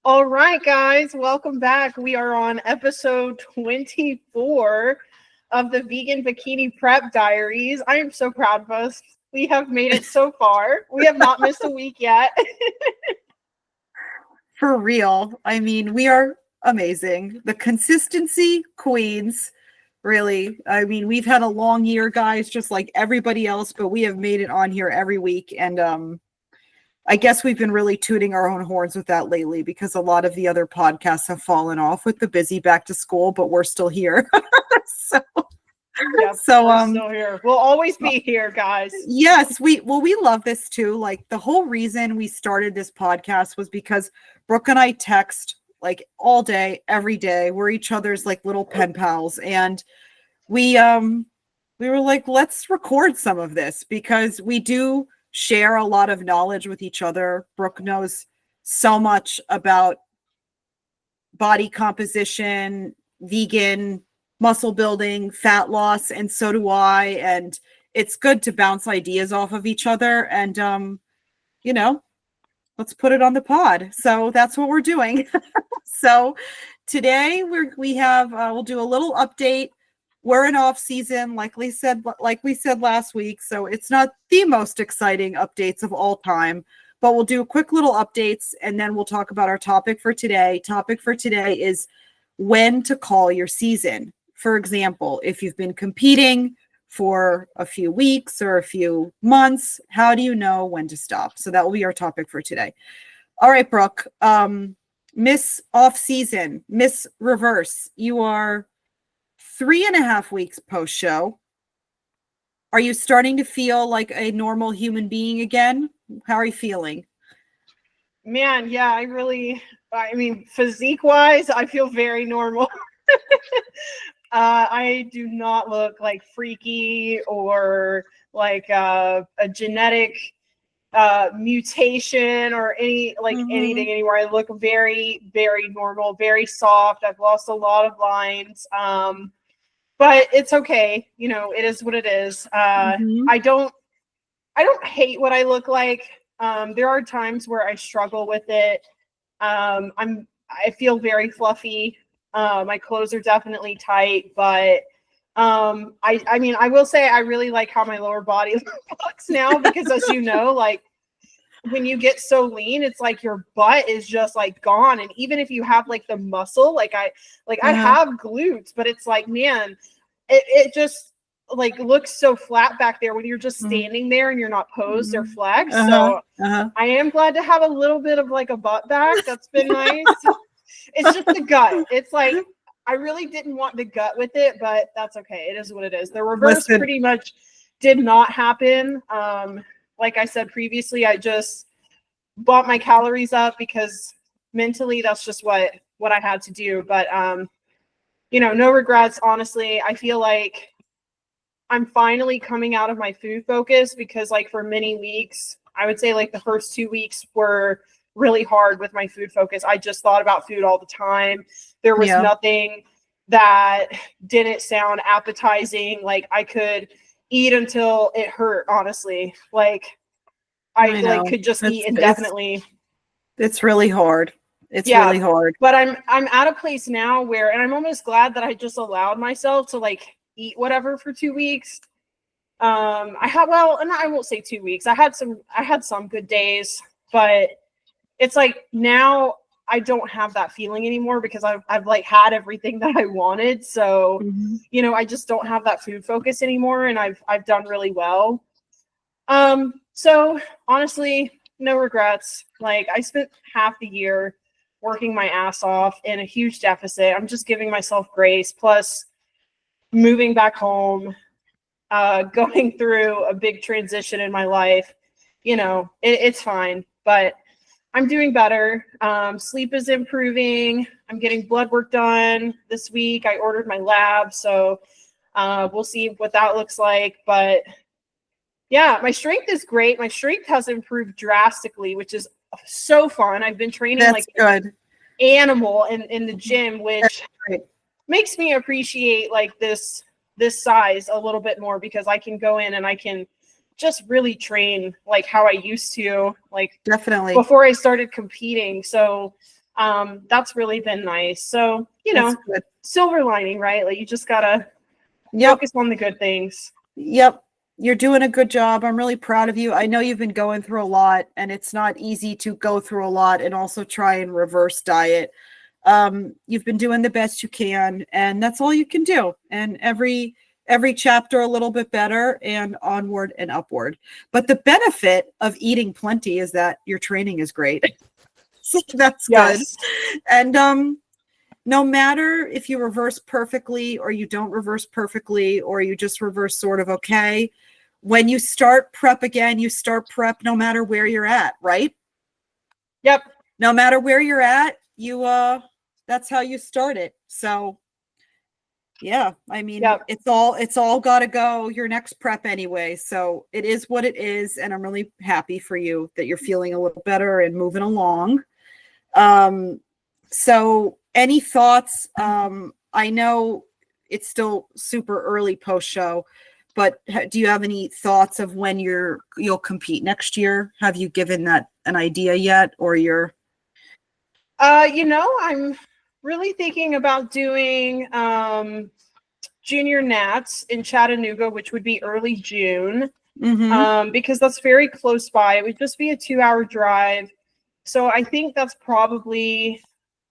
All right, guys, welcome back. We are on episode 24 of the Vegan Bikini Prep Diaries. I am so proud of us. We have made it so far. We have not missed a week yet. For real. I mean, we are amazing. The consistency queens, really. I mean, we've had a long year, guys, just like everybody else, but we have made it on here every week. And I guess we've been really tooting our own horns with that lately because a lot of the other podcasts have fallen off with the busy back to school, but we're still here. so Yep, we're still here. We'll always be here, guys. Yes, we love this too. Like the whole reason we started this podcast was because Brooke and I text like all day, every day. We're each other's like little pen pals, and we were like, let's record some of this because we do share a lot of knowledge with each other. Brooke knows so much about body composition, vegan, muscle building, fat loss, and so do I. And it's good to bounce ideas off of each other and, let's put it on the pod. So that's what we're doing. So today we'll do a little update. We're in off season, like we said last week. So it's not the most exciting updates of all time, but we'll do quick little updates and then we'll talk about our topic for today. Topic for today is when to call your season. For example, if you've been competing for a few weeks or a few months, how do you know when to stop? So that will be our topic for today. All right, Brooke, Miss Off Season, Miss Reverse, you are 3.5 weeks post show. Are you starting to feel like a normal human being again? How are you feeling? Man, yeah, physique wise, I feel very normal. I do not look like freaky or like a genetic mutation or anything anywhere. I look very, very normal, very soft. I've lost a lot of lines. But it's okay. It is what it is. I don't hate what I look like. There are times where I struggle with it. I feel very fluffy. My clothes are definitely tight, but I will say I really like how my lower body looks now because as you know, like when you get so lean, it's like your butt is just like gone. And even if you have like the muscle, I have glutes, but it's like, man, it just like looks so flat back there when you're just standing there and you're not posed or flexed. So I am glad to have a little bit of like a butt back. That's been nice. It's just the gut. It's like I really didn't want the gut with it, but that's okay. It is what it is. The reverse pretty much did not happen. Like I said previously, I just bought my calories up because mentally that's just what I had to do. But no regrets. Honestly, I feel like I'm finally coming out of my food focus because like for many weeks, I would say like the first 2 weeks were really hard with my food focus. I just thought about food all the time. There was nothing that didn't sound appetizing. Like I could eat until it hurt, honestly. Like I could just eat indefinitely. It's really hard. It's really hard. But I'm at a place now where, and I'm almost glad that I just allowed myself to like eat whatever for 2 weeks. And I won't say 2 weeks. I had some good days, but it's like now I don't have that feeling anymore because I've like had everything that I wanted. So, I just don't have that food focus anymore and I've done really well. So honestly, no regrets. Like I spent half the year working my ass off in a huge deficit. I'm just giving myself grace, plus moving back home, going through a big transition in my life. It's fine, but I'm doing better. Sleep is improving. I'm getting blood work done this week. I ordered my lab, so we'll see what that looks like. But yeah, my strength is great. My strength has improved drastically, which is so fun. I've been training an animal in the gym, which makes me appreciate like this size a little bit more because I can go in and I can just really train like how I used to, like definitely before I started competing. So That's really been nice. So, That's good. silver lining, right? Like you just gotta Yep. focus on the good things. Yep. You're doing a good job. I'm really proud of you. I know you've been going through a lot, and it's not easy to go through a lot and also try and reverse diet. You've been doing the best you can, and that's all you can do. And every chapter a little bit better, and onward and upward. But the benefit of eating plenty is that your training is great. So that's good. Yes. And no matter if you reverse perfectly or you don't reverse perfectly or you just reverse sort of okay, when you start prep again, you start prep no matter where you're at, right? Yep. No matter where you're at, you that's how you start it. So yeah, I mean, Yep. it's all got to go your next prep anyway. So it is what it is, and I'm really happy for you that you're feeling a little better and moving along. So any thoughts? I know it's still super early post show, but do you have any thoughts of when you'll compete next year? Have you given that an idea yet, or you're? I'm really thinking about doing junior nats in Chattanooga, which would be early June, because that's very close by. It would just be a 2-hour drive. So I think that's probably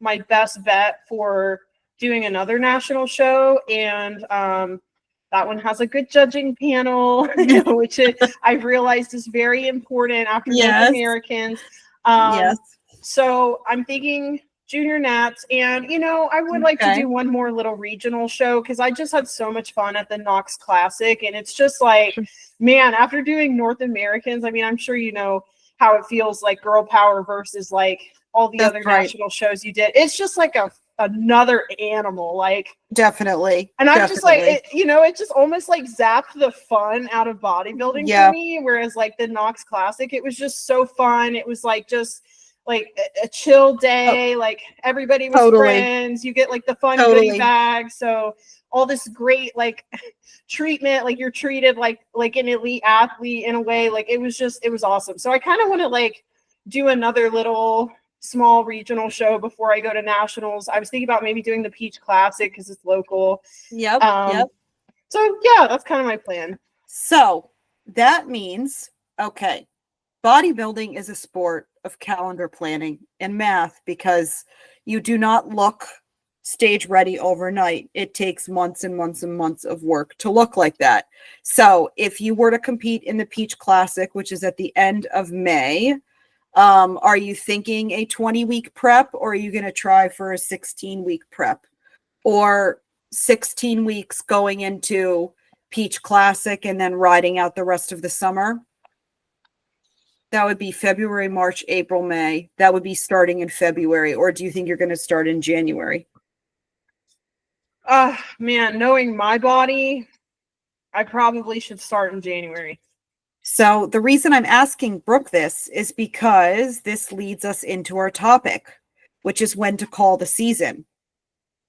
my best bet for doing another national show. And that one has a good judging panel, which I've realized is very important after North Americans. Yes. So I'm thinking junior nats, and I would like to do one more little regional show because I just had so much fun at the Knox Classic, and it's just like, man, after doing North Americans, I mean, I'm sure you know how it feels like girl power versus like all the other national shows you did. It's just like another animal, like definitely. And I'm just like, it just almost like zapped the fun out of bodybuilding for me. Whereas like the Knox Classic, it was just so fun. It was like just like a chill day. Like everybody was friends. You get like the fun goodie bag. So all this great like treatment, like you're treated like an elite athlete in a way. Like it was awesome. So I kind of want to like do another little small regional show before I go to nationals. I was thinking about maybe doing the Peach Classic because it's local. Yep. So yeah, that's kind of my plan. So that means, okay, bodybuilding is a sport of calendar planning and math because you do not look stage ready overnight. It takes months and months and months of work to look like that. So if you were to compete in the Peach Classic, which is at the end of May, are you thinking a 20-week prep, or are you going to try for a 16-week prep, or 16 weeks going into Peach Classic and then riding out the rest of the summer? That would be February, March, April, May. That would be starting in February. Or do you think you're going to start in January? Man, knowing my body, I probably should start in January. So the reason I'm asking Brooke this is because this leads us into our topic, which is when to call the season.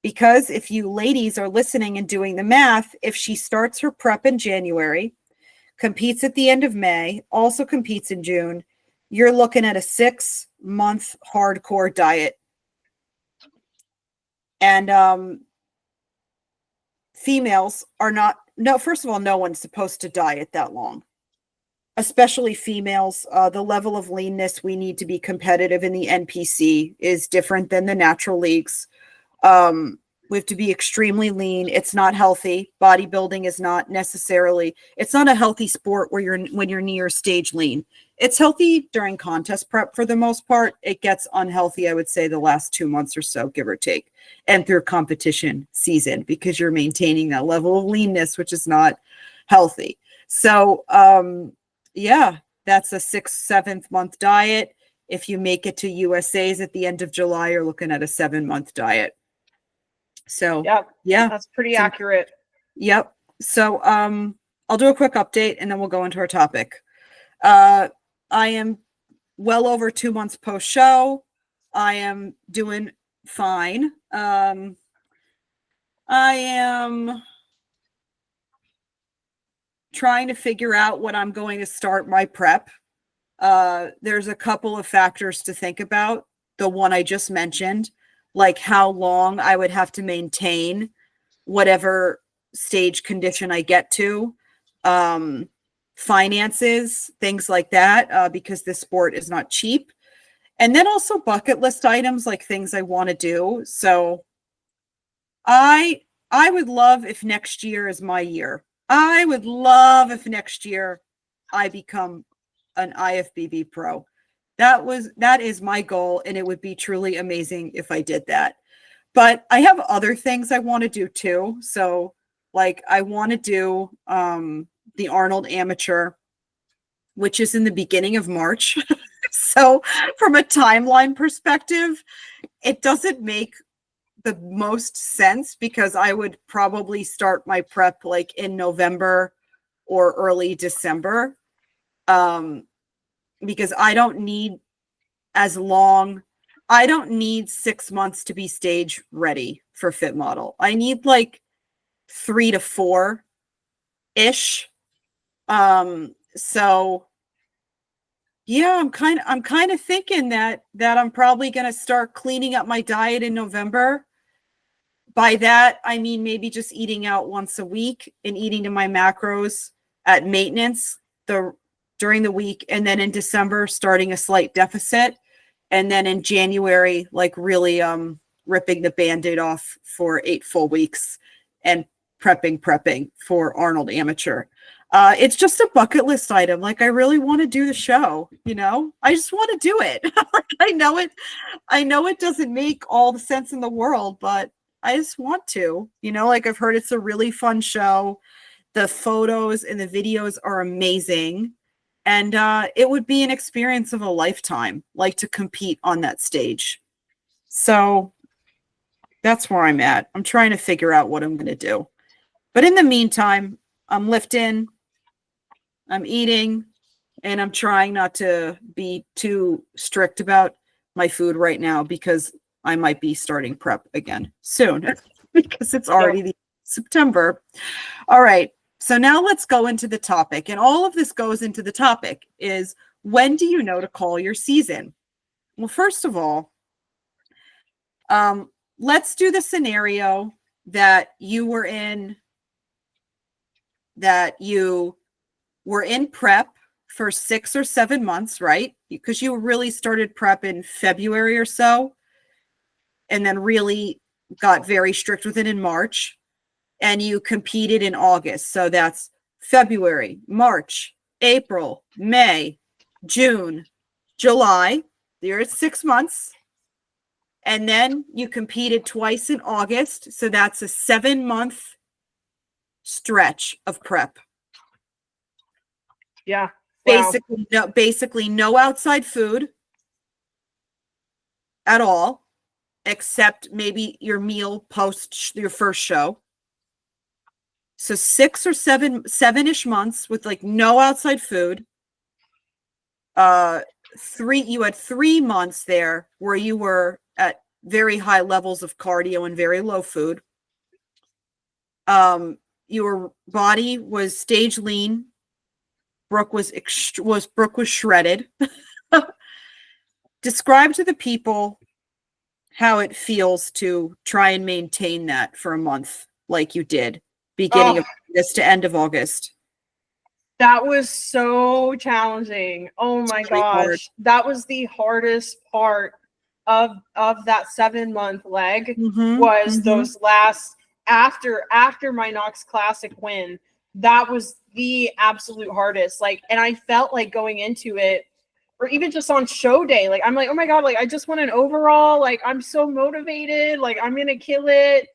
Because if you ladies are listening and doing the math, if she starts her prep in January, competes at the end of May, also competes in June, you're looking at a 6-month hardcore diet. And females are not, first of all, no one's supposed to diet that long, especially females. The level of leanness we need to be competitive in the NPC is different than the natural leagues. We have to be extremely lean. It's not healthy. Bodybuilding is not necessarily, it's not a healthy sport when you're near stage lean. It's healthy during contest prep for the most part. It gets unhealthy, I would say, the last 2 months or so, give or take, and through competition season, because you're maintaining that level of leanness, which is not healthy. So, yeah, that's a 6-7 month diet. If you make it to USA's at the end of July, you're looking at a 7-month diet. So yeah, that's pretty accurate. Yep. So I'll do a quick update and then we'll go into our topic. I am well over 2 months post show. I am doing fine. I am trying to figure out when I'm going to start my prep. There's a couple of factors to think about. the one I just mentioned, like how long I would have to maintain whatever stage condition I get to, finances, things like that, because this sport is not cheap. And then also bucket list items, like things I want to do. So I would love if next year is my year. I would love if next year I become an IFBB pro. That is my goal, and it would be truly amazing if I did that. But I have other things I want to do too. So like I want to do the Arnold Amateur, which is in the beginning of March. So from a timeline perspective, it doesn't make the most sense because I would probably start my prep like in November or early December. Because I don't need I don't need 6 months to be stage ready for Fit Model. I need like 3 to 4 ish. So yeah, I'm kind of thinking that I'm probably going to start cleaning up my diet in November. By that, I mean maybe just eating out once a week and eating to my macros at maintenance during the week, and then in December starting a slight deficit, and then in January like really ripping the Band-Aid off for 8 full weeks and prepping for Arnold Amateur. It's just a bucket list item. Like I really want to do the show, I just want to do it. I know it doesn't make all the sense in the world, but I just want to, like I've heard it's a really fun show. The photos and the videos are amazing. And it would be an experience of a lifetime, like to compete on that stage. So that's where I'm at. I'm trying to figure out what I'm going to do. But in the meantime, I'm lifting, I'm eating, and I'm trying not to be too strict about my food right now because I might be starting prep again soon because it's already the September. All right. So now let's go into the topic. And all of this goes into the topic is, when do you know to call your season? Well, first of all, let's do the scenario that you were in prep for 6 or 7 months, right? Because you really started prep in February or so, and then really got very strict with it in March, and you competed in August. So that's February, March, April, May, June, July. You're at 6 months. And then you competed twice in August. So that's a 7-month stretch of prep. Yeah. Wow. Basically no outside food at all, except maybe your meal post your first show. So 6 or 7-ish months with like no outside food. You had 3 months there where you were at very high levels of cardio and very low food. Your body was stage lean. Brooke was shredded. Describe to the people how it feels to try and maintain that for a month like you did, beginning of August to end of August. That was so challenging. Oh my gosh. Hard. That was the hardest part of that 7-month leg, was those last after my Knox Classic win. That was the absolute hardest. Like, and I felt like going into it, or even just on show day, like I'm like, oh my God, like I just won an overall, like I'm so motivated, like I'm gonna kill it.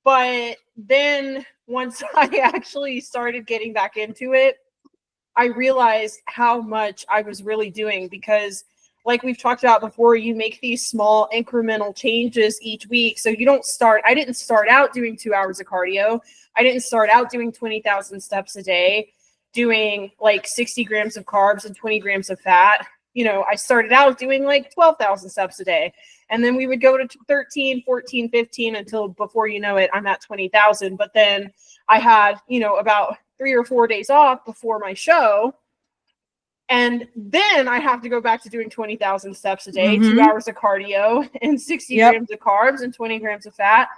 But then once I actually started getting back into it, I realized how much I was really doing, because like we've talked about before, you make these small incremental changes each week. So you don't I didn't start out doing 2 hours of cardio. I didn't start out doing 20,000 steps a day, doing like 60 grams of carbs and 20 grams of fat. I started out doing like 12,000 steps a day. And then we would go to 13, 14, 15 until before you know it, I'm at 20,000. But then I had, about 3 or 4 days off before my show. And then I have to go back to doing 20,000 steps a day, Mm-hmm. 2 hours of cardio, and 60 Yep. grams of carbs and 20 grams of fat.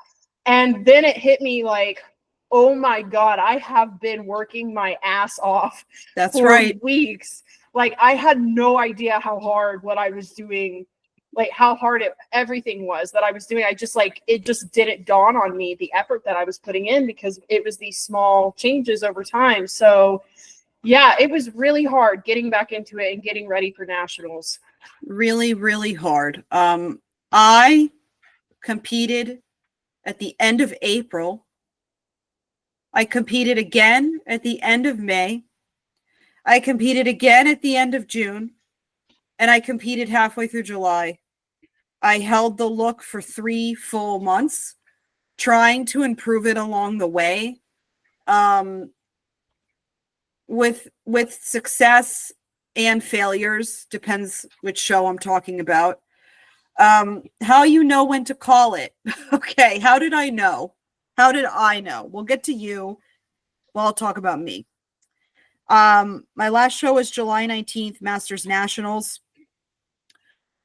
And then it hit me like, oh my God, I have been working my ass off That's for right. weeks. Like, I had no idea how hard what I was doing, like how hard everything was that I was doing. I just like, it just didn't dawn on me, the effort that I was putting in, because it was these small changes over time. So yeah, it was really hard getting back into it and getting ready for nationals. Really, really hard. I competed at the end of April. I competed again at the end of May. I competed again at the end of June. And I competed halfway through July. I held the look for 3 full months, trying to improve it along the way. With success and failures, depends which show I'm talking about. How you know when to call it. Okay, how did I know? How did I know? We'll get to you. Well, I'll talk about me. My last show was July 19th, Masters Nationals.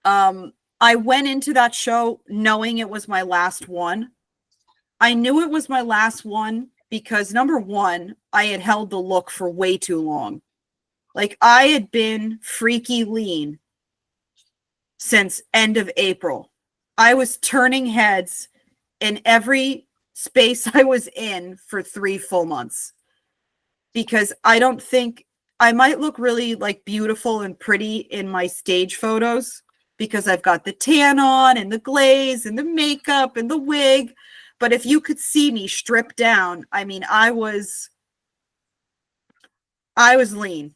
I went into that show knowing it was my last one. I knew it was my last one because, number one, I had held the look for way too long. Like, I had been freaky lean since end of April. I was turning heads in every space I was in for 3 full months, because I don't think I might look really like beautiful and pretty in my stage photos because I've got the tan on and the glaze and the makeup and the wig. But if you could see me stripped down, I mean, I was lean.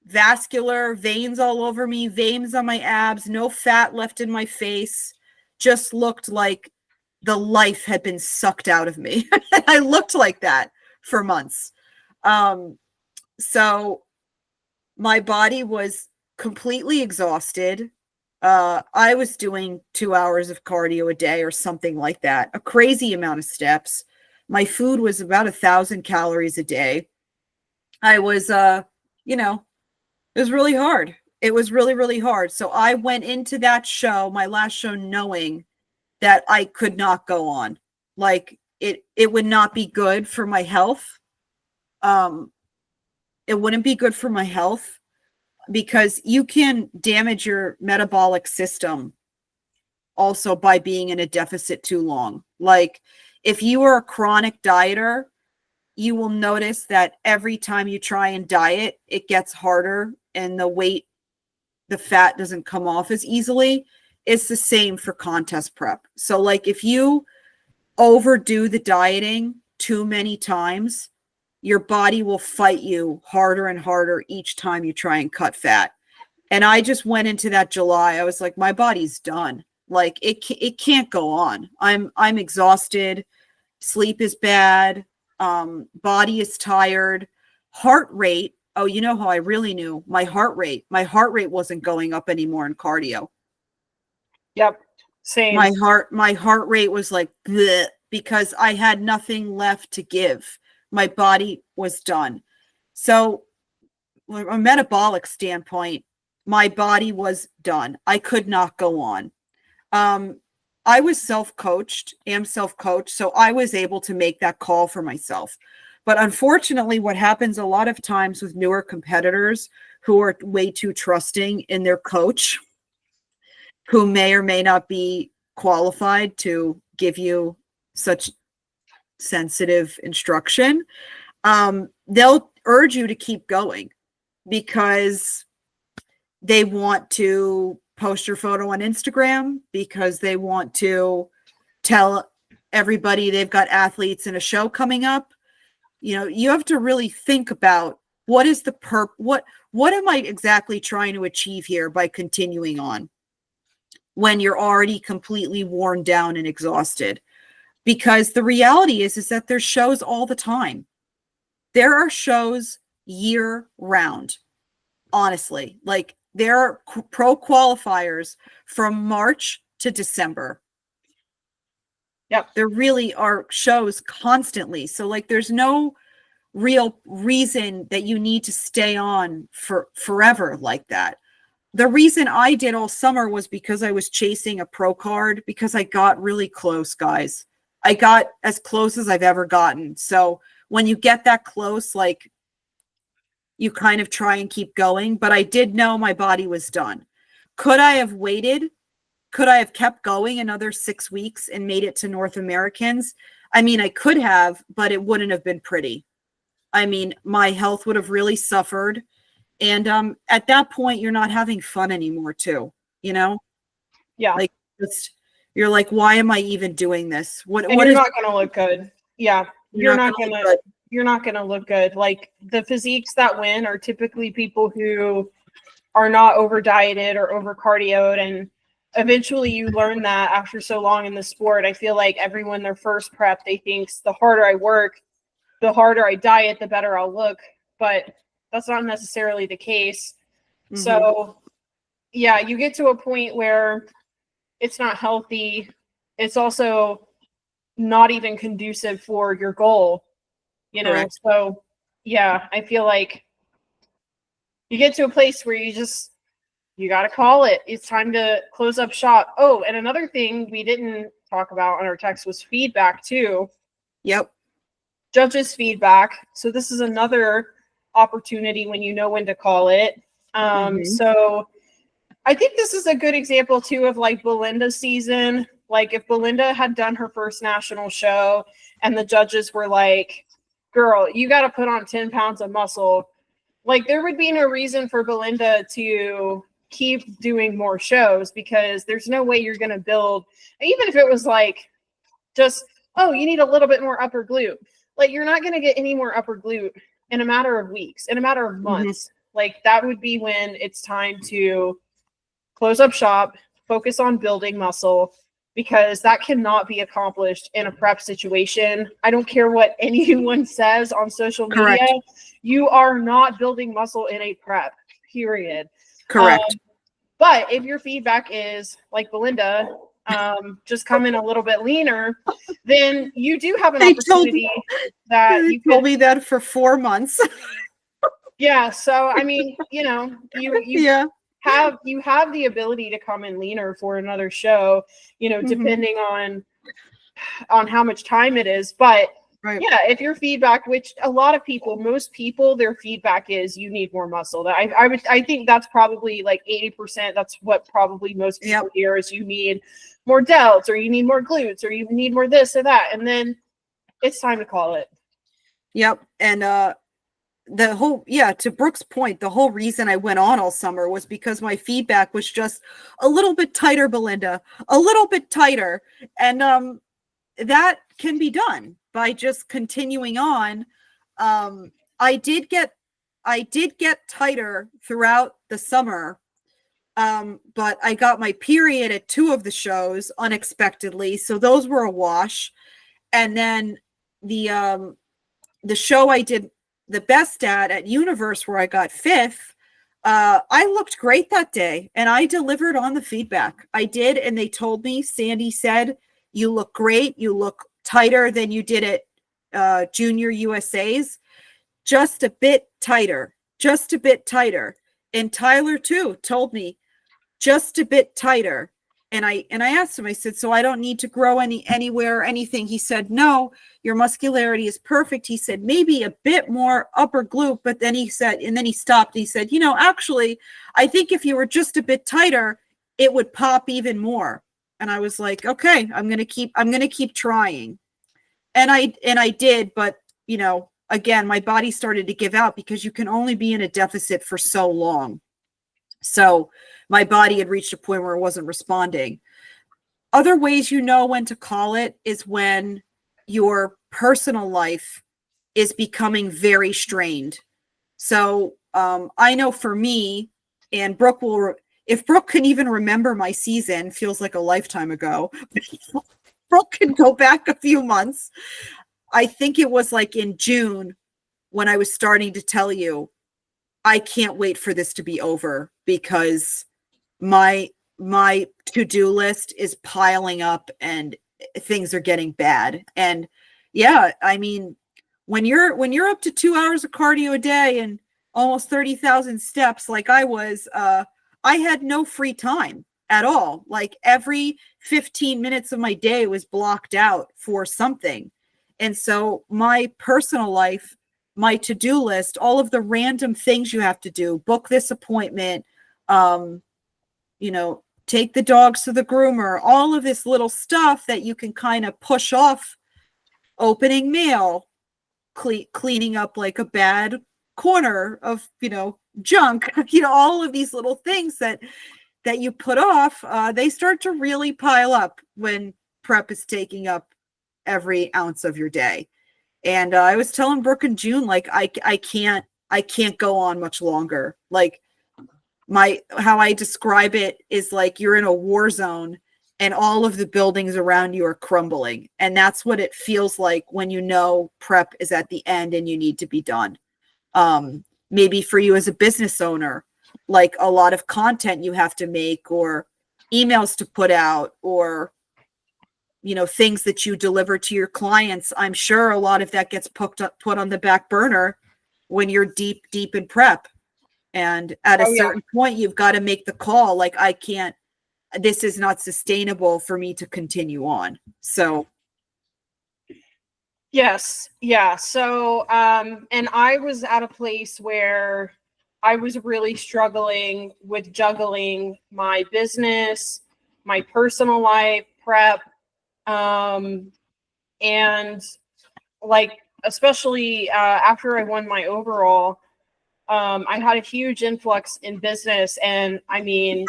Vascular, veins all over me, veins on my abs, no fat left in my face. Just looked like the life had been sucked out of me. I looked like that for months. So my body was completely exhausted. I was doing 2 hours of cardio a day or something like that, a crazy amount of steps. My food was about 1,000 calories a day. I was, it was really hard. It was really, really hard. So I went into that show, my last show, knowing that I could not go on. Like, it would not be good for my health. It wouldn't be good for my health, because you can damage your metabolic system also by being in a deficit too long. Like, if you are a chronic dieter, you will notice that every time you try and diet, it gets harder and the fat doesn't come off as easily. It's the same for contest prep. So, like, if you overdo the dieting too many times, your body will fight you harder and harder each time you try and cut fat. And I just went into that July. I was like, my body's done. Like, it can't go on. I'm exhausted. Sleep is bad. Body is tired. Heart rate. Oh, you know how I really knew? My heart rate. My heart rate wasn't going up anymore in cardio. Yep. Same. My heart rate was like bleh, because I had nothing left to give. My body was done. So, from a metabolic standpoint, my body was done. I could not go on. I was self-coached, so I was able to make that call for myself. But unfortunately, what happens a lot of times with newer competitors who are way too trusting in their coach, who may or may not be qualified to give you such sensitive instruction, they'll urge you to keep going because they want to post your photo on Instagram, because they want to tell everybody they've got athletes in a show coming up. You know, you have to really think about what is the what am I exactly trying to achieve here by continuing on when you're already completely worn down and exhausted. Because the reality is that there's shows all the time. There are shows year round. Honestly, like, there are pro qualifiers from March to December. Yep. There really are shows constantly. So, like, there's no real reason that you need to stay on for forever like that. The reason I did all summer was because I was chasing a pro card, because I got really close, guys. I got as close as I've ever gotten. So when you get that close, like, you kind of try and keep going. But I did know my body was done. Could I have waited? Could I have kept going another 6 weeks and made it to North Americans? I mean, I could have, but it wouldn't have been pretty. I mean, my health would have really suffered. And at that point, you're not having fun anymore, too. You know? Yeah. Like, you're like, why am I even doing this? What you're not going to look good. Yeah. You're not going to look good. Like, the physiques that win are typically people who are not over dieted or over cardioed. And eventually you learn that after so long in the sport. I feel like everyone, their first prep, they think the harder I work, the harder I diet, the better I'll look. But that's not necessarily the case. Mm-hmm. So, yeah, you get to a point where it's not healthy. It's also not even conducive for your goal, you know? Correct. So, yeah, I feel like you get to a place where you got to call it. It's time to close up shop. Oh, and another thing we didn't talk about on our text was feedback too. Yep. Judges' feedback. So this is another opportunity when you know when to call it. So I think this is a good example too of like Belinda's season. Like if Belinda had done her first national show and the judges were like, girl, you got to put on 10 pounds of muscle. Like there would be no reason for Belinda to keep doing more shows, because there's no way you're going to build, even if it was like just, oh, you need a little bit more upper glute. Like you're not going to get any more upper glute in a matter of weeks, in a matter of months. Like that would be when it's time to close up shop, focus on building muscle, because that cannot be accomplished in a prep situation. I don't care what anyone says on social media. Correct. You are not building muscle in a prep, period. Correct. But if your feedback is like Belinda, just come in a little bit leaner, then you do have an opportunity that you told me that for 4 months. Yeah. So, I mean, you know, you have the ability to come in leaner for another show, you know, depending on how much time it is. But yeah, if your feedback, which a lot of people, most people, their feedback is you need more muscle. I think that's probably like 80%. That's what probably most people hear is you need more delts, or you need more glutes, or you need more this or that. And then it's time to call it. Yep. And the whole, to Brooke's point, the whole reason I went on all summer was because my feedback was just a little bit tighter, Belinda, a little bit tighter. And that can be done by just continuing on. I did get tighter throughout the summer. But I got my period at 2 of the shows unexpectedly. So those were a wash. And then the show I did the best at Universe, where I got 5th, I looked great that day, and I delivered on the feedback. I did. And they told me, Sandy said, you look great. You look tighter than you did at Junior USA's, just a bit tighter. And Tyler too told me just a bit tighter. And I asked him, I said, so I don't need to grow anywhere or anything? He said, no, your muscularity is perfect. He said, maybe a bit more upper glute. But then he said, and then he stopped. He said, you know, actually, I think if you were just a bit tighter, it would pop even more. And I was like, okay, I'm going to keep trying. And I did. But, you know, again, my body started to give out, because you can only be in a deficit for so long. So my body had reached a point where it wasn't responding. Other ways you know when to call it is when your personal life is becoming very strained. So I know for me, and Brooke if Brooke can even remember my season, feels like a lifetime ago. Brooke can go back a few months. I think it was like in June when I was starting to tell you, I can't wait for this to be over, because my to-do list is piling up and things are getting bad. And yeah, I mean, when you're up to 2 hours of cardio a day and almost 30,000 steps like I was, I had no free time at all. Like every 15 minutes of my day was blocked out for something. And so my personal life, my to-do list, all of the random things you have to do, book this appointment, take the dogs to the groomer, all of this little stuff that you can kind of push off, opening mail, cleaning up like a bad corner of, junk, all of these little things that you put off, they start to really pile up when prep is taking up every ounce of your day. And I was telling Brooke in June, like, I can't go on much longer. Like how I describe it is like you're in a war zone and all of the buildings around you are crumbling. And that's what it feels like when prep is at the end and you need to be done. Maybe for you as a business owner, like a lot of content you have to make or emails to put out or, things that you deliver to your clients. I'm sure a lot of that gets put on the back burner when you're deep in prep. And at a certain point, you've got to make the call. Like, this is not sustainable for me to continue on. So. Yes. Yeah. So, and I was at a place where I was really struggling with juggling my business, my personal life, prep, and like, especially after I won my overall, I had a huge influx in business. And I mean,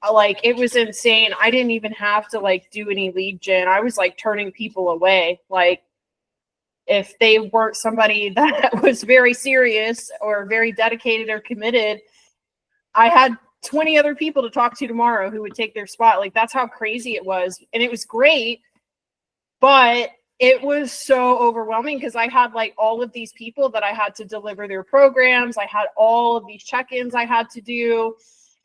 like, it was insane. I didn't even have to like do any lead gen. I was like turning people away. Like, if they weren't somebody that was very serious or very dedicated or committed, I had 20 other people to talk to tomorrow who would take their spot. Like, that's how crazy it was. And it was great, but it was so overwhelming because I had like all of these people that I had to deliver their programs. I had all of these check-ins I had to do.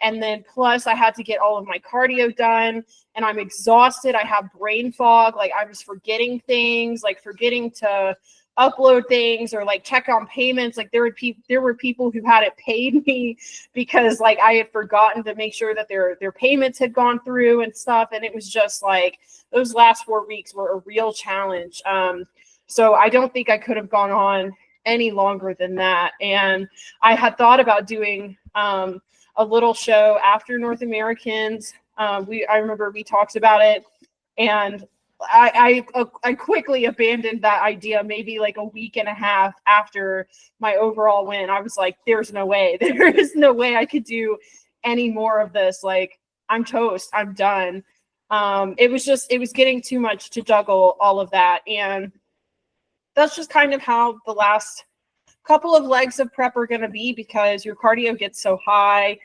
And then plus I had to get all of my cardio done, and I'm exhausted. I have brain fog. Like, I was forgetting things, like forgetting to upload things or like check on payments. Like, there were people who hadn't paid me because like I had forgotten to make sure that their payments had gone through and stuff. And it was just like, those last 4 weeks were a real challenge. So I don't think I could have gone on any longer than that. And I had thought about doing a little show after North Americans. I remember we talked about it, and I quickly abandoned that idea. Maybe like a week and a half after my overall win, I was like, "There's no way. There is no way I could do any more of this. Like, I'm toast. I'm done." It was getting too much to juggle all of that, and that's just kind of how the last couple of legs of prep are going to be, because your cardio gets so high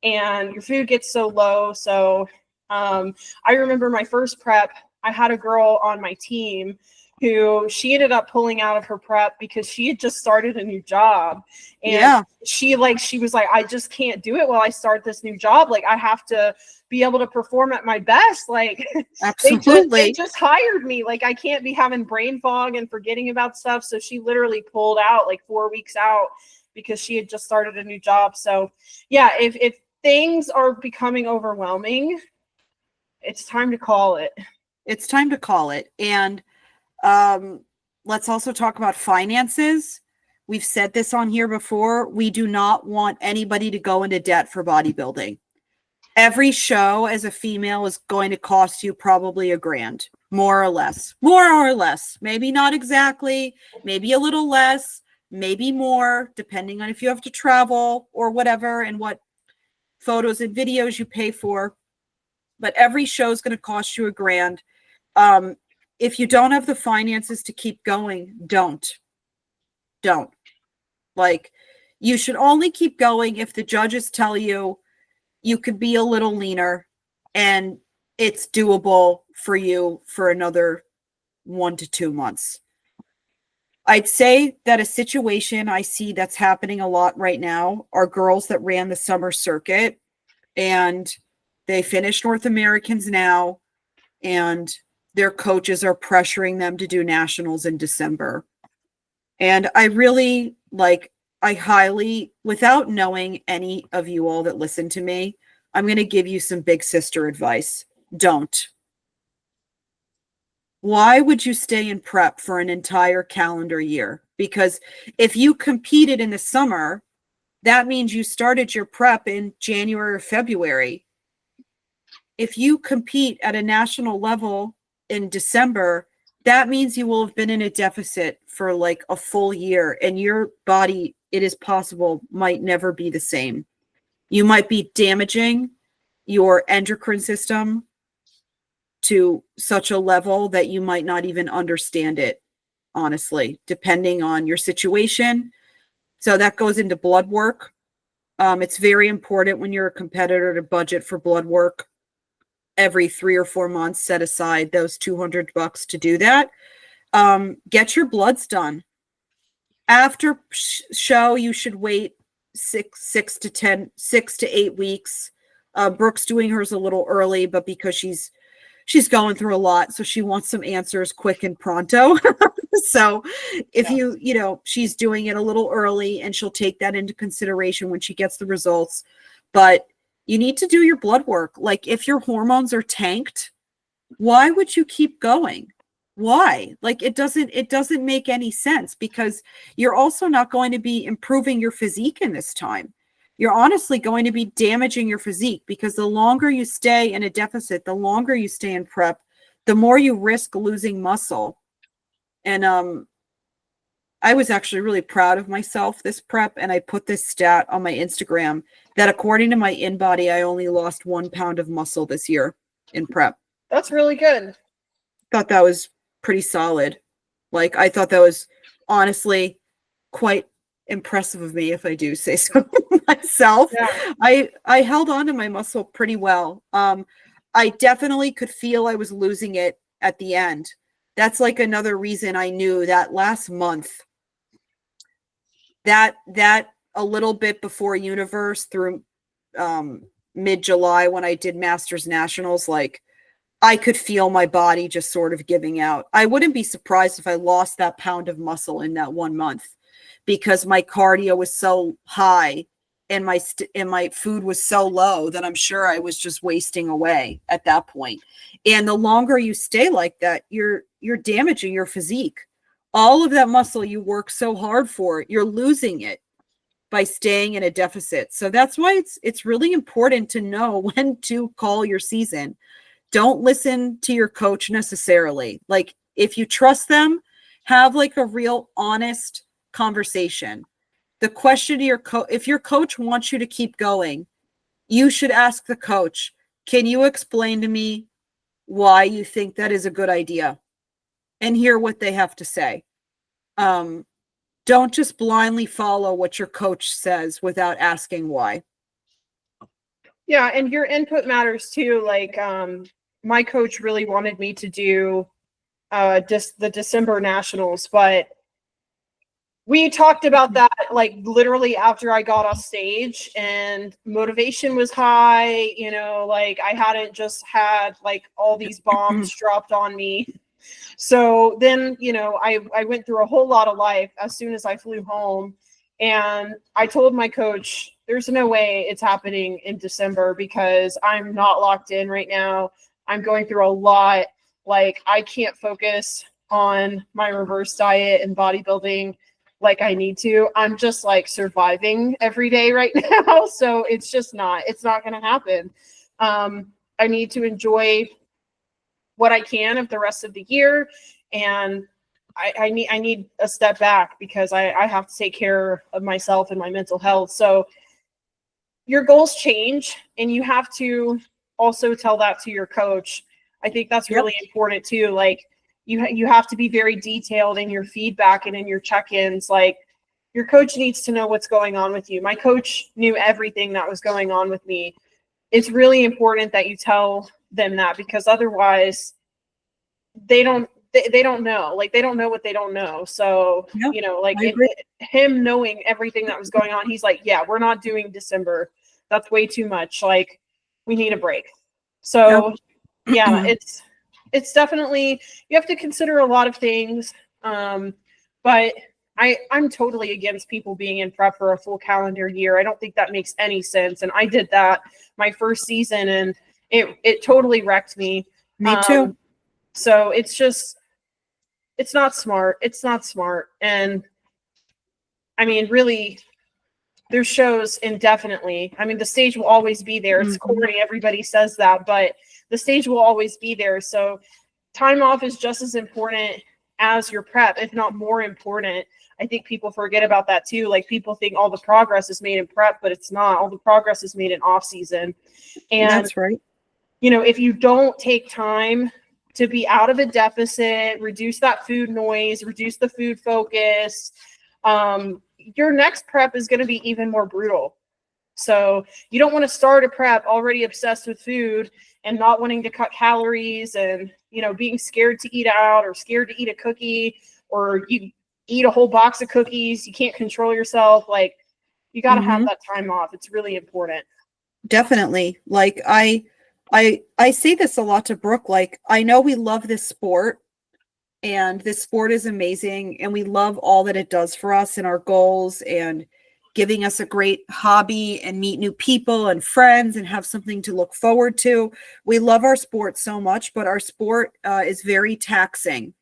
and your food gets so low. So I remember my first prep, I had a girl on my team who she ended up pulling out of her prep because she had just started a new job. And she was like, I just can't do it while I start this new job. Like, I have to be able to perform at my best. Like, absolutely. they just hired me. Like, I can't be having brain fog and forgetting about stuff. So she literally pulled out like 4 weeks out because she had just started a new job. So yeah, if things are becoming overwhelming, it's time to call it. It's time to call it. And let's also talk about finances. We've said this on here before. We do not want anybody to go into debt for bodybuilding. Every show as a female is going to cost you probably $1,000, more or less. Maybe not exactly, maybe a little less, maybe more, depending on if you have to travel or whatever and what photos and videos you pay for. But every show is going to cost you $1,000. If you don't have the finances to keep going, don't. Like, you should only keep going if the judges tell you you could be a little leaner and it's doable for you for another 1 to 2 months. I'd say that a situation I see that's happening a lot right now are girls that ran the summer circuit and they finished North Americans now, and their coaches are pressuring them to do nationals in December. And I really I highly, without knowing any of you all that listen to me, I'm going to give you some big sister advice. Don't. Why would you stay in prep for an entire calendar year? Because if you competed in the summer, that means you started your prep in January or February. If you compete at a national level in December, that means you will have been in a deficit for like a full year, and your body, it is possible, might never be the same. You might be damaging your endocrine system to such a level that you might not even understand it, honestly, depending on your situation. So that goes into blood work. It's very important when you're a competitor to budget for blood work. Every 3 or 4 months, set aside those $200 to do that. Get your bloods done. After show, you should wait 6 to 8 weeks. Brooke's doing hers a little early, but because she's going through a lot, so she wants some answers quick and pronto. So if she's doing it a little early, and she'll take that into consideration when she gets the results. But you need to do your blood work. Like, if your hormones are tanked, why would you keep going? Why? Like, it doesn't make any sense, because you're also not going to be improving your physique in this time. You're honestly going to be damaging your physique, because the longer you stay in a deficit, the longer you stay in prep, the more you risk losing muscle. And I was actually really proud of myself this prep, and I put this stat on my Instagram that according to my InBody, I only lost 1 pound of muscle this year in prep. That's really good. Thought that was pretty solid. Like, I thought that was honestly quite impressive of me, if I do say so myself. Yeah. I held on to my muscle pretty well. I definitely could feel I was losing it at the end. That's like another reason I knew that last month, that a little bit before Universe through mid-July, when I did Masters Nationals, like, I could feel my body just sort of giving out. I wouldn't be surprised if I lost that pound of muscle in that 1 month, because my cardio was so high and my food was so low that I'm sure I was just wasting away at that point. And the longer you stay like that, you're damaging your physique. All of that muscle you work so hard for, you're losing it by staying in a deficit. So that's why it's really important to know when to call your season. Don't listen to your coach necessarily. Like, if you trust them, have like a real honest conversation. The question to your coach, if your coach wants you to keep going, you should ask the coach, can you explain to me why you think that is a good idea? And hear what they have to say. Don't just blindly follow what your coach says without asking why. Yeah, and your input matters too. Like, my coach really wanted me to do just the December Nationals, but we talked about that like literally after I got off stage, and motivation was high, like I hadn't just had like all these bombs dropped on me. So then, I went through a whole lot of life as soon as I flew home, and I told my coach, there's no way it's happening in December, because I'm not locked in right now. I'm going through a lot. Like, I can't focus on my reverse diet and bodybuilding like I need to. I'm just like surviving every day right now. So it's not going to happen. I need to enjoy what I can of the rest of the year. And I need a step back, because I have to take care of myself and my mental health. So your goals change, and you have to also tell that to your coach. I think that's really important too. Like, you have to be very detailed in your feedback and in your check-ins. Like, your coach needs to know what's going on with you. My coach knew everything that was going on with me. It's really important that you tell them that, because otherwise they don't know. Like, they don't know what they don't know. So, him knowing everything that was going on, he's like, yeah, we're not doing December. That's way too much. Like, we need a break. So yeah, it's definitely, you have to consider a lot of things. But I'm totally against people being in prep for a full calendar year. I don't think that makes any sense. And I did that my first season, and it totally wrecked me. Me too. So it's just, it's not smart. It's not smart. And I mean, really, there's shows indefinitely. I mean, the stage will always be there. It's corny. Everybody says that, but the stage will always be there. So time off is just as important as your prep, if not more important. I think people forget about that too. Like, people think all the progress is made in prep, but it's not. All the progress is made in off season. And that's right. You know, if you don't take time to be out of a deficit, reduce that food noise, reduce the food focus, your next prep is going to be even more brutal. So you don't want to start a prep already obsessed with food and not wanting to cut calories, and, you know, being scared to eat out, or scared to eat a cookie, or you eat a whole box of cookies. You can't control yourself. Like, you got to have that time off. It's really important. Definitely. Like, I say this a lot to Brooke. Like, I know we love this sport, and this sport is amazing, and we love all that it does for us and our goals, and giving us a great hobby and meet new people and friends and have something to look forward to. We love our sport so much, but our sport is very taxing,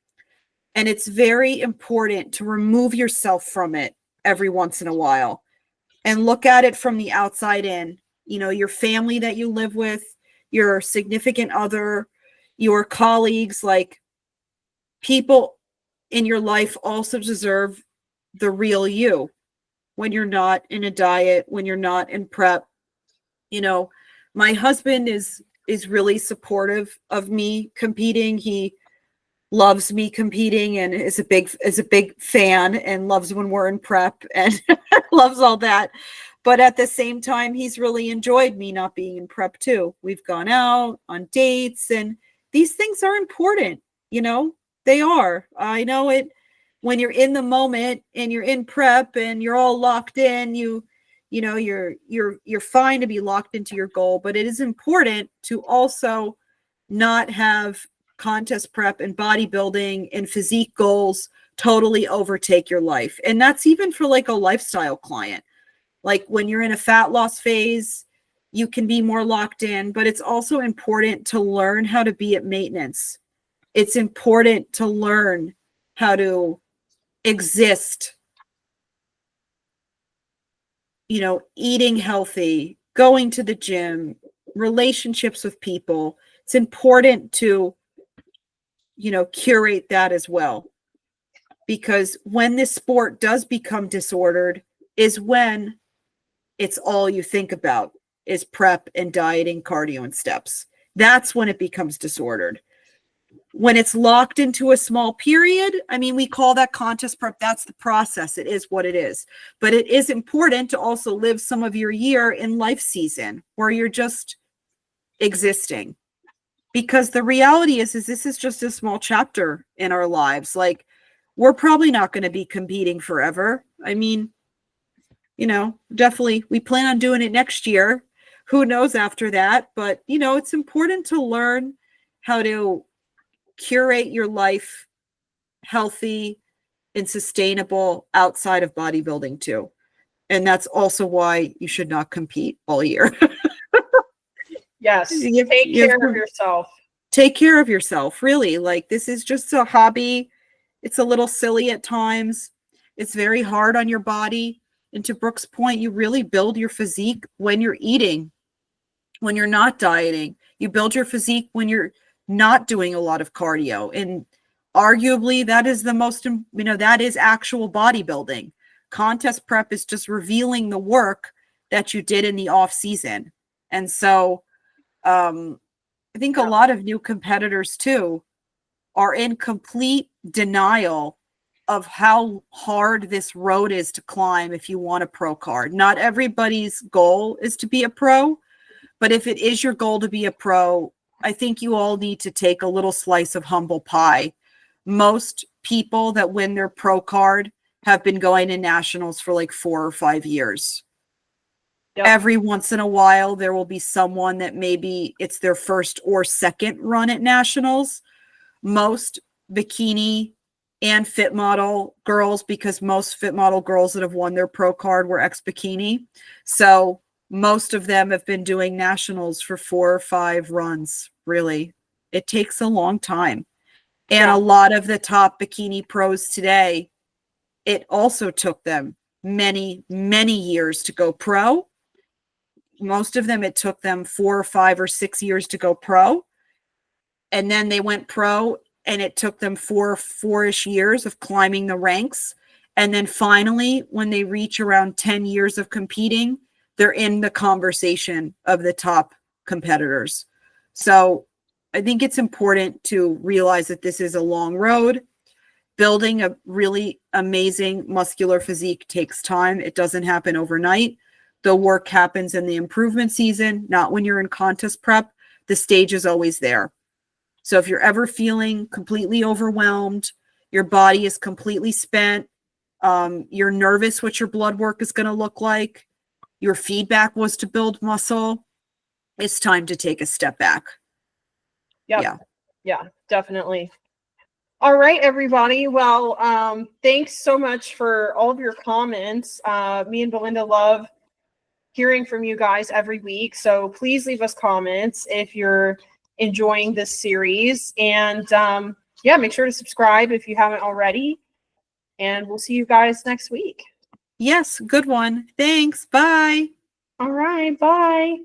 and it's very important to remove yourself from it every once in a while and look at it from the outside in. You know, your family that you live with, your significant other, your colleagues, like, people in your life also deserve the real you when you're not in a diet, when you're not in prep. You know, my husband is really supportive of me competing. He loves me competing and is a big fan, and loves when we're in prep, and loves all that. But at the same time, he's really enjoyed me not being in prep too. We've gone out on dates, and these things are important. You know, they are. I know it. When you're in the moment and you're in prep and you're all locked in, you know, you're fine to be locked into your goal, but it is important to also not have contest prep and bodybuilding and physique goals totally overtake your life. And that's even for like a lifestyle client. Like, when you're in a fat loss phase, you can be more locked in, but it's also important to learn how to be at maintenance. It's important to learn how to exist, you know, eating healthy, going to the gym, relationships with people. It's important to, you know, curate that as well. Because when this sport does become disordered is when it's all you think about is prep and dieting, cardio and steps. That's when it becomes disordered. When it's locked into a small period, I mean, we call that contest prep. That's the process. It is what it is. But it is important to also live some of your year in life season where you're just existing. Because the reality is this is just a small chapter in our lives. Like, we're probably not going to be competing forever. I mean, you know, definitely we plan on doing it next year. Who knows after that? But, you know, it's important to learn how to curate your life healthy and sustainable outside of bodybuilding too. And that's also why you should not compete all year. Yes. Take care of yourself. Take care of yourself. Really. Like, this is just a hobby. It's a little silly at times. It's very hard on your body. And to Brooke's point, you really build your physique when you're eating, when you're not dieting. You build your physique when you're not doing a lot of cardio. And arguably that is the most, you know, that is actual bodybuilding. Contest prep is just revealing the work that you did in the off season. And so I think a lot of new competitors too are in complete denial of how hard this road is to climb if you want a pro card. Not everybody's goal is to be a pro, but if it is your goal to be a pro, I think you all need to take a little slice of humble pie. Most people that win their pro card have been going to nationals for like 4 or 5 years. Yep. Every once in a while, there will be someone that maybe it's their first or second run at nationals. Most bikini and fit model girls, because most fit model girls that have won their pro card were ex-bikini. So most of them have been doing nationals for 4 or 5 runs. Really, it takes a long time. And a lot of the top bikini pros today, it also took them many, many years to go pro. Most of them, it took them 4 or 5 or 6 years to go pro. And then they went pro, and it took them 4-ish years of climbing the ranks. And then finally, when they reach around 10 years of competing, they're in the conversation of the top competitors. So I think it's important to realize that this is a long road. Building a really amazing muscular physique takes time. It doesn't happen overnight. The work happens in the improvement season, not when you're in contest prep. The stage is always there. So if you're ever feeling completely overwhelmed, your body is completely spent, you're nervous what your blood work is going to look like, your feedback was to build muscle, it's time to take a step back. Yeah, definitely. All right, everybody. Well, thanks so much for all of your comments. Me and Belinda love hearing from you guys every week. So please leave us comments if you're enjoying this series. And make sure to subscribe if you haven't already. And we'll see you guys next week. Yes, good one. Thanks. Bye. All right. Bye.